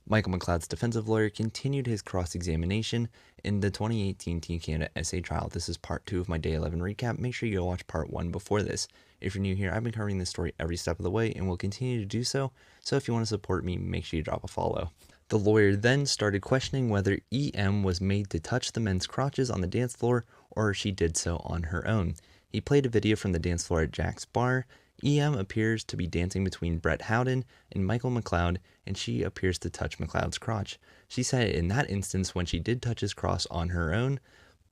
Michael McLeod's defensive lawyer continued his cross-examination in the 2018 Team Canada essay trial. This is part 2 of my Day 11 recap. Make sure you go watch part 1 before this. If you're new here, I've been covering this story every step of the way and will continue to do so, so if you want to support me, make sure you drop a follow. The lawyer then started questioning whether EM was made to touch the men's crotches on the dance floor or she did so on her own. He played a video from the dance floor at Jack's bar. EM appears to be dancing between Brett Howden and Michael McLeod, and she appears to touch McLeod's crotch. She said in that instance when she did touch his crotch on her own,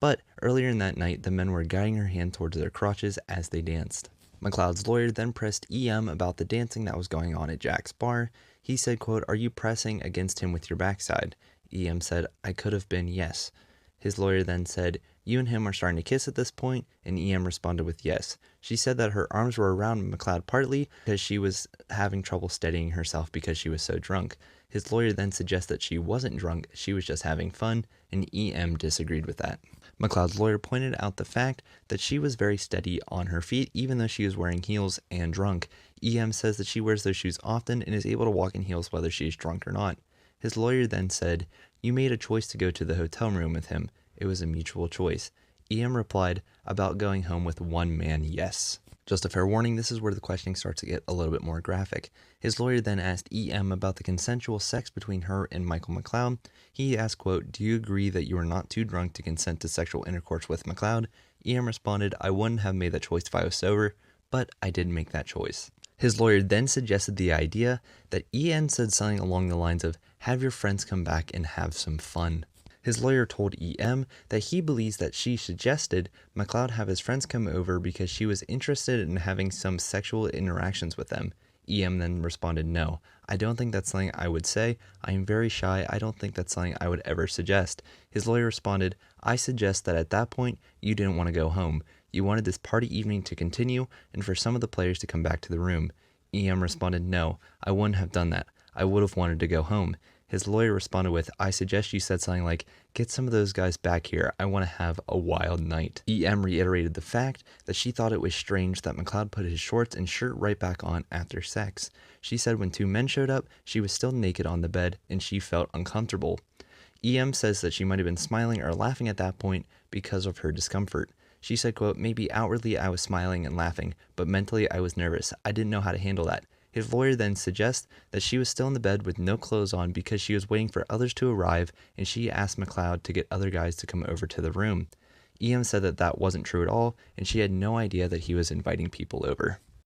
but earlier in that night the men were guiding her hand towards their crotches as they danced. McLeod's lawyer then pressed EM about the dancing that was going on at Jack's bar. He said, quote, "Are you pressing against him with your backside?" EM said, "I could have been, yes." His lawyer then said, "You and him are starting to kiss at this point," and EM responded with yes. She said that her arms were around McLeod partly because she was having trouble steadying herself because she was so drunk. His lawyer then suggests that she wasn't drunk, she was just having fun, and EM disagreed with that. McLeod's lawyer pointed out the fact that she was very steady on her feet even though she was wearing heels and drunk. EM says that she wears those shoes often and is able to walk in heels whether she is drunk or not. His lawyer then said, "You made a choice to go to the hotel room with him. It was a mutual choice." EM replied, "About going home with one man, yes." Just a fair warning, this is where the questioning starts to get a little bit more graphic. His lawyer then asked EM about the consensual sex between her and Michael McLeod. He asked, quote, "Do you agree that you are not too drunk to consent to sexual intercourse with McLeod?" EM responded, "I wouldn't have made that choice if I was sober, but I did make that choice." His lawyer then suggested the idea that EM said something along the lines of, "Have your friends come back and have some fun." His lawyer told EM that he believes that she suggested McLeod have his friends come over because she was interested in having some sexual interactions with them. EM then responded, "No, I don't think that's something I would say. I am very shy. I don't think that's something I would ever suggest." His lawyer responded, "I suggest that at that point, you didn't want to go home. You wanted this party evening to continue and for some of the players to come back to the room." EM responded, "No, I wouldn't have done that. I would have wanted to go home." His lawyer responded with, "I suggest you said something like, 'Get some of those guys back here. I want to have a wild night.'" EM reiterated the fact that she thought it was strange that McLeod put his shorts and shirt right back on after sex. She said when two men showed up, she was still naked on the bed and she felt uncomfortable. EM says that she might have been smiling or laughing at that point because of her discomfort. She said, quote, "Maybe outwardly I was smiling and laughing, but mentally I was nervous. I didn't know how to handle that." His lawyer then suggests that she was still in the bed with no clothes on because she was waiting for others to arrive and she asked McLeod to get other guys to come over to the room. EM said that that wasn't true at all and she had no idea that he was inviting people over.